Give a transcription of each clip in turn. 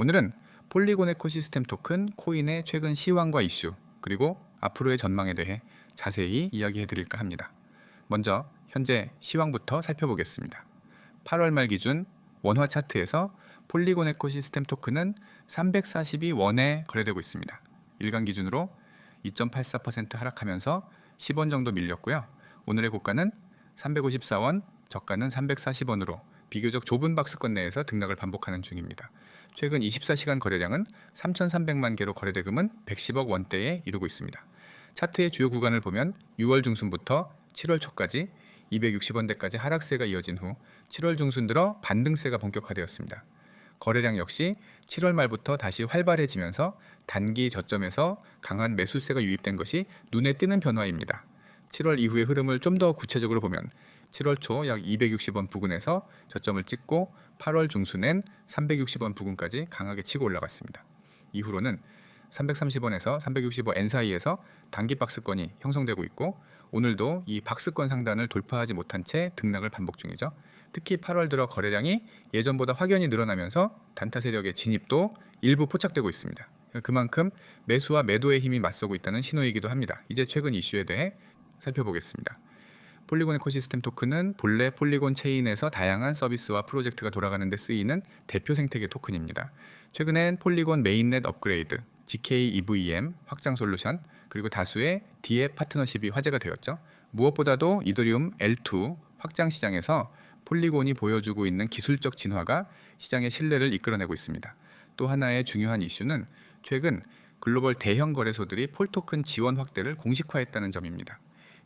오늘은 폴리곤 에코시스템 토큰 코인의 최근 시황과 이슈, 그리고 앞으로의 전망에 대해 자세히 이야기해 드릴까 합니다. 먼저 현재 시황부터 살펴보겠습니다. 8월 말 기준 원화 차트에서 폴리곤 에코시스템 토큰은 342원에 거래되고 있습니다. 일간 기준으로 2.84% 하락하면서 10원 정도 밀렸고요. 오늘의 고가는 354원, 저가는 340원으로 비교적 좁은 박스권 내에서 등락을 반복하는 중입니다. 최근 24시간 거래량은 3,300만 개로 거래 대금은 110억 원대에 이르고 있습니다. 차트의 주요 구간을 보면 6월 중순부터 7월 초까지 260원대까지 하락세가 이어진 후 7월 중순 들어 반등세가 본격화되었습니다. 거래량 역시 7월 말부터 다시 활발해지면서 단기 저점에서 강한 매수세가 유입된 것이 눈에 띄는 변화입니다. 7월 이후의 흐름을 좀 더 구체적으로 보면 7월 초 약 260원 부근에서 저점을 찍고 8월 중순엔 360원 부근까지 강하게 치고 올라갔습니다. 이후로는 330원에서 365엔 사이에서 단기 박스권이 형성되고 있고 오늘도 이 박스권 상단을 돌파하지 못한 채 등락을 반복 중이죠. 특히 8월 들어 거래량이 예전보다 확연히 늘어나면서 단타 세력의 진입도 일부 포착되고 있습니다. 그만큼 매수와 매도의 힘이 맞서고 있다는 신호이기도 합니다. 이제 최근 이슈에 대해 살펴보겠습니다. 폴리곤 에코시스템 토큰은 본래 폴리곤 체인에서 다양한 서비스와 프로젝트가 돌아가는 데 쓰이는 대표 생태계 토큰입니다. 최근엔 폴리곤 메인넷 업그레이드, GK EVM 확장 솔루션, 그리고 다수의 디앱 파트너십이 화제가 되었죠. 무엇보다도 이더리움 L2 확장 시장에서 폴리곤이 보여주고 있는 기술적 진화가 시장의 신뢰를 이끌어내고 있습니다. 또 하나의 중요한 이슈는 최근 글로벌 대형 거래소들이 폴토큰 지원 확대를 공식화했다는 점입니다.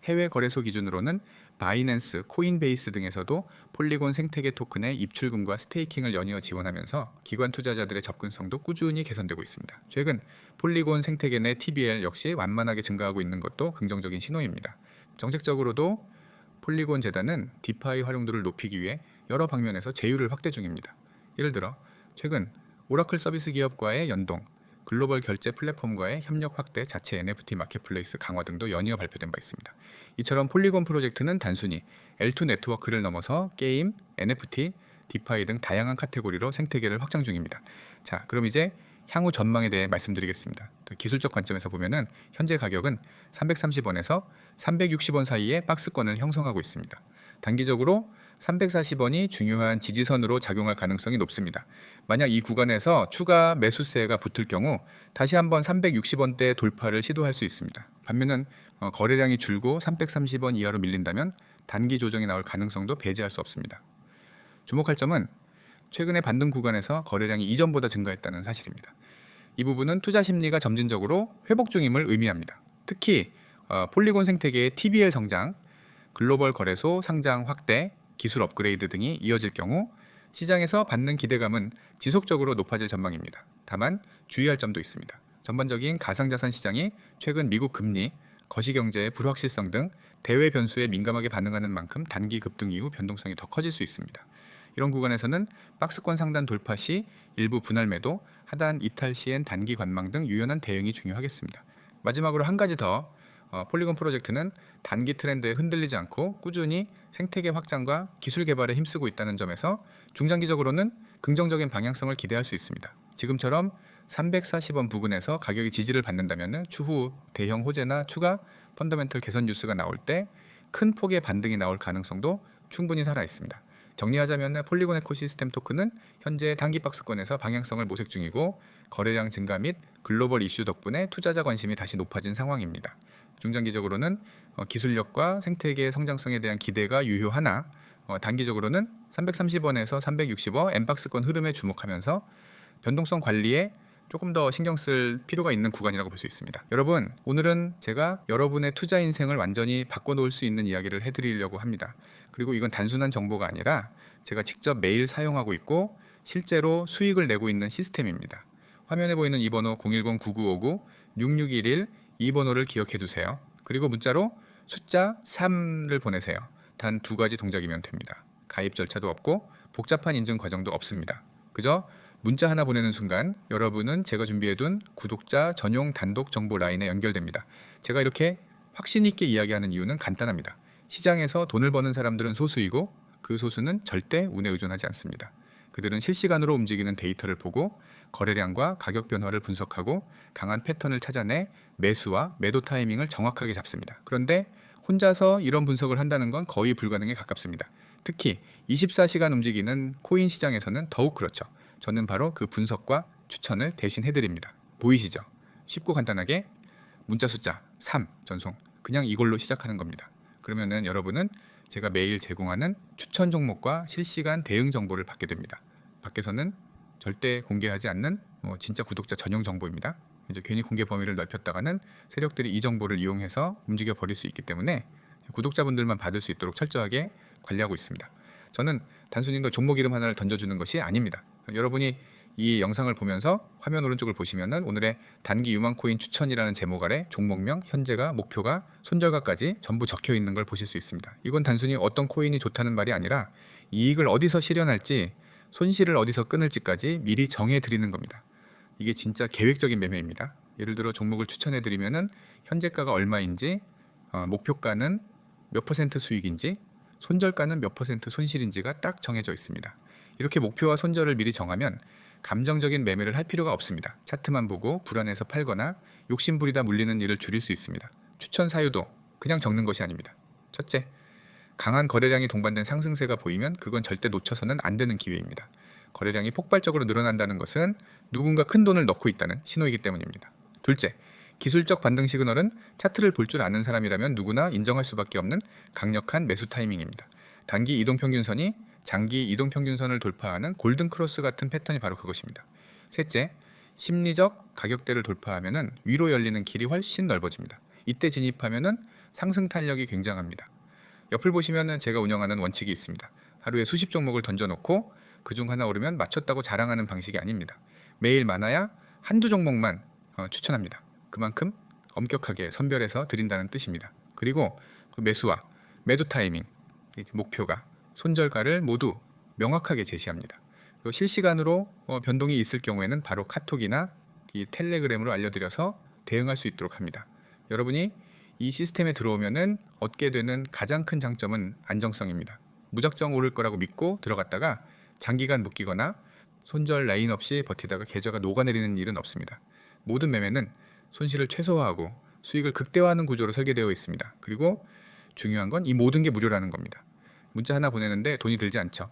해외 거래소 기준으로는 바이낸스, 코인베이스 등에서도 폴리곤 생태계 토큰의 입출금과 스테이킹을 연이어 지원하면서 기관 투자자들의 접근성도 꾸준히 개선되고 있습니다. 최근 폴리곤 생태계 내 TBL 역시 완만하게 증가하고 있는 것도 긍정적인 신호입니다. 정책적으로도 폴리곤 재단은 디파이 활용도를 높이기 위해 여러 방면에서 제휴를 확대 중입니다. 예를 들어 최근 오라클 서비스 기업과의 연동, 글로벌 결제 플랫폼과의 협력 확대, 자체 NFT 마켓플레이스 강화 등도 연이어 발표된 바 있습니다. 이처럼 폴리곤 프로젝트는 단순히 L2 네트워크를 넘어서 게임, NFT, 디파이 등 다양한 카테고리로 생태계를 확장 중입니다. 자, 그럼 이제 향후 전망에 대해 말씀드리겠습니다. 기술적 관점에서 보면은 현재 가격은 330원에서 360원 사이에 박스권을 형성하고 있습니다. 단기적으로 340원이 중요한 지지선으로 작용할 가능성이 높습니다. 만약 이 구간에서 추가 매수세가 붙을 경우 다시 한번 360원대 돌파를 시도할 수 있습니다. 반면은 거래량이 줄고 330원 이하로 밀린다면 단기 조정이 나올 가능성도 배제할 수 없습니다. 주목할 점은 최근의 반등 구간에서 거래량이 이전보다 증가했다는 사실입니다. 이 부분은 투자 심리가 점진적으로 회복 중임을 의미합니다. 특히 폴리곤 생태계의 TBL 성장, 글로벌 거래소 상장 확대, 기술 업그레이드 등이 이어질 경우 시장에서 받는 기대감은 지속적으로 높아질 전망입니다. 다만 주의할 점도 있습니다. 전반적인 가상자산 시장이 최근 미국 금리, 거시경제의 불확실성 등 대외 변수에 민감하게 반응하는 만큼 단기 급등 이후 변동성이 더 커질 수 있습니다. 이런 구간에서는 박스권 상단 돌파 시 일부 분할 매도, 하단 이탈 시엔 단기 관망 등 유연한 대응이 중요하겠습니다. 마지막으로 한 가지 더, 폴리곤 프로젝트는 단기 트렌드에 흔들리지 않고 꾸준히 생태계 확장과 기술 개발에 힘쓰고 있다는 점에서 중장기적으로는 긍정적인 방향성을 기대할 수 있습니다. 지금처럼 340원 부근에서 가격이 지지를 받는다면 추후 대형 호재나 추가 펀더멘털 개선 뉴스가 나올 때 큰 폭의 반등이 나올 가능성도 충분히 살아 있습니다. 정리하자면 폴리곤 에코시스템 토큰은 현재 단기 박스권에서 방향성을 모색 중이고 거래량 증가 및 글로벌 이슈 덕분에 투자자 관심이 다시 높아진 상황입니다. 중장기적으로는 기술력과 생태계의 성장성에 대한 기대가 유효하나 단기적으로는 330원에서 360원 N박스권 흐름에 주목하면서 변동성 관리에 조금 더 신경 쓸 필요가 있는 구간이라고 볼 수 있습니다. 여러분, 오늘은 제가 여러분의 투자 인생을 완전히 바꿔놓을 수 있는 이야기를 해드리려고 합니다. 그리고 이건 단순한 정보가 아니라 제가 직접 매일 사용하고 있고 실제로 수익을 내고 있는 시스템입니다. 화면에 보이는 이 번호 010-9959-6611 이 번호를 기억해 두세요. 그리고 문자로 숫자 3를 보내세요. 단 2가지 동작이면 됩니다. 가입 절차도 없고 복잡한 인증 과정도 없습니다. 그저 문자 하나 보내는 순간 여러분은 제가 준비해둔 구독자 전용 단독 정보 라인에 연결됩니다. 제가 이렇게 확신 있게 이야기하는 이유는 간단합니다. 시장에서 돈을 버는 사람들은 소수이고 그 소수는 절대 운에 의존하지 않습니다. 그들은 실시간으로 움직이는 데이터를 보고 거래량과 가격 변화를 분석하고 강한 패턴을 찾아내 매수와 매도 타이밍을 정확하게 잡습니다. 그런데 혼자서 이런 분석을 한다는 건 거의 불가능에 가깝습니다. 특히 24시간 움직이는 코인 시장에서는 더욱 그렇죠. 저는 바로 그 분석과 추천을 대신 해드립니다. 보이시죠? 쉽고 간단하게 문자 숫자 3 전송, 그냥 이걸로 시작하는 겁니다. 그러면은 여러분은 제가 매일 제공하는 추천 종목과 실시간 대응 정보를 받게 됩니다. 밖에서는 절대 공개하지 않는 진짜 구독자 전용 정보입니다. 이제 괜히 공개 범위를 넓혔다가는 세력들이 이 정보를 이용해서 움직여 버릴 수 있기 때문에 구독자분들만 받을 수 있도록 철저하게 관리하고 있습니다. 저는 단순히 종목 이름 하나를 던져주는 것이 아닙니다. 여러분이 이 영상을 보면서 화면 오른쪽을 보시면은 오늘의 단기 유망 코인 추천이라는 제목 아래 종목명, 현재가, 목표가, 손절가까지 전부 적혀 있는 걸 보실 수 있습니다. 이건 단순히 어떤 코인이 좋다는 말이 아니라 이익을 어디서 실현할지, 손실을 어디서 끊을지까지 미리 정해 드리는 겁니다. 이게 진짜 계획적인 매매입니다. 예를 들어 종목을 추천해 드리면은 현재가가 얼마인지, 목표가는 몇 퍼센트 수익인지, 손절가는 몇 퍼센트 손실인지가 딱 정해져 있습니다. 이렇게 목표와 손절을 미리 정하면 감정적인 매매를 할 필요가 없습니다. 차트만 보고 불안해서 팔거나 욕심부리다 물리는 일을 줄일 수 있습니다. 추천 사유도 그냥 적는 것이 아닙니다. 첫째, 강한 거래량이 동반된 상승세가 보이면 그건 절대 놓쳐서는 안 되는 기회입니다. 거래량이 폭발적으로 늘어난다는 것은 누군가 큰 돈을 넣고 있다는 신호이기 때문입니다. 둘째, 기술적 반등 시그널은 차트를 볼 줄 아는 사람이라면 누구나 인정할 수밖에 없는 강력한 매수 타이밍입니다. 단기 이동평균선이 장기 이동평균선을 돌파하는 골든크로스 같은 패턴이 바로 그것입니다. 셋째, 심리적 가격대를 돌파하면 위로 열리는 길이 훨씬 넓어집니다. 이때 진입하면 상승 탄력이 굉장합니다. 옆을 보시면 제가 운영하는 원칙이 있습니다. 하루에 수십 종목을 던져놓고 그중 하나 오르면 맞췄다고 자랑하는 방식이 아닙니다. 매일 많아야 한두 종목만 추천합니다. 그만큼 엄격하게 선별해서 드린다는 뜻입니다. 그리고 그 매수와 매도 타이밍, 목표가, 손절가를 모두 명확하게 제시합니다. 그리고 실시간으로 변동이 있을 경우에는 바로 카톡이나 이 텔레그램으로 알려드려서 대응할 수 있도록 합니다. 여러분이 이 시스템에 들어오면은 얻게 되는 가장 큰 장점은 안정성입니다. 무작정 오를 거라고 믿고 들어갔다가 장기간 묶이거나 손절 라인 없이 버티다가 계좌가 녹아내리는 일은 없습니다. 모든 매매는 손실을 최소화하고 수익을 극대화하는 구조로 설계되어 있습니다. 그리고 중요한 건 이 모든 게 무료라는 겁니다. 문자 하나 보내는데 돈이 들지 않죠.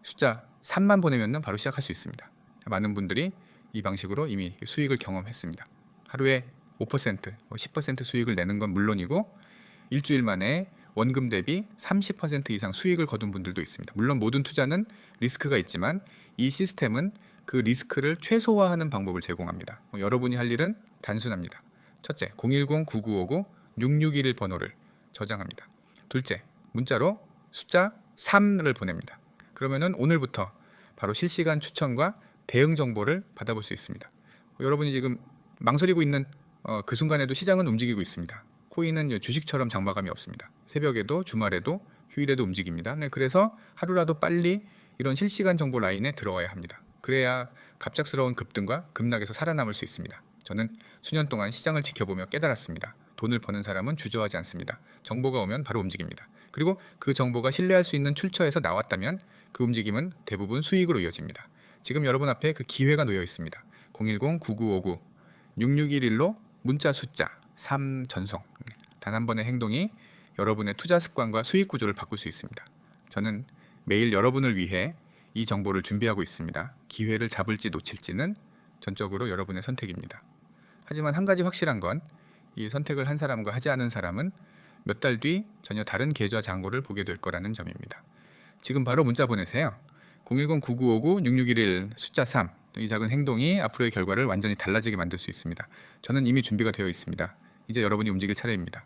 숫자 3만 보내면 바로 시작할 수 있습니다. 많은 분들이 이 방식으로 이미 수익을 경험했습니다. 하루에 5%, 10% 수익을 내는 건 물론이고 일주일 만에 원금 대비 30% 이상 수익을 거둔 분들도 있습니다. 물론 모든 투자는 리스크가 있지만 이 시스템은 그 리스크를 최소화하는 방법을 제공합니다. 여러분이 할 일은 단순합니다. 첫째, 010-9959-6611 번호를 저장합니다. 둘째, 문자로 숫자 3을 보냅니다. 그러면은 오늘부터 바로 실시간 추천과 대응 정보를 받아볼 수 있습니다. 여러분이 지금 망설이고 있는 그 순간에도 시장은 움직이고 있습니다. 코인은 주식처럼 장마감이 없습니다. 새벽에도 주말에도 휴일에도 움직입니다. 네, 그래서 하루라도 빨리 이런 실시간 정보 라인에 들어와야 합니다. 그래야 갑작스러운 급등과 급락에서 살아남을 수 있습니다. 저는 수년 동안 시장을 지켜보며 깨달았습니다. 돈을 버는 사람은 주저하지 않습니다. 정보가 오면 바로 움직입니다. 그리고 그 정보가 신뢰할 수 있는 출처에서 나왔다면 그 움직임은 대부분 수익으로 이어집니다. 지금 여러분 앞에 그 기회가 놓여 있습니다. 010-9959-6611로 문자 숫자 3 전송. 단 한 번의 행동이 여러분의 투자 습관과 수익 구조를 바꿀 수 있습니다. 저는 매일 여러분을 위해 이 정보를 준비하고 있습니다. 기회를 잡을지 놓칠지는 전적으로 여러분의 선택입니다. 하지만 한 가지 확실한 건 이 선택을 한 사람과 하지 않은 사람은 몇 달 뒤 전혀 다른 계좌 잔고를 보게 될 거라는 점입니다. 지금 바로 문자 보내세요. 010-9959-6611 숫자 3. 이 작은 행동이 앞으로의 결과를 완전히 달라지게 만들 수 있습니다. 저는 이미 준비가 되어 있습니다. 이제 여러분이 움직일 차례입니다.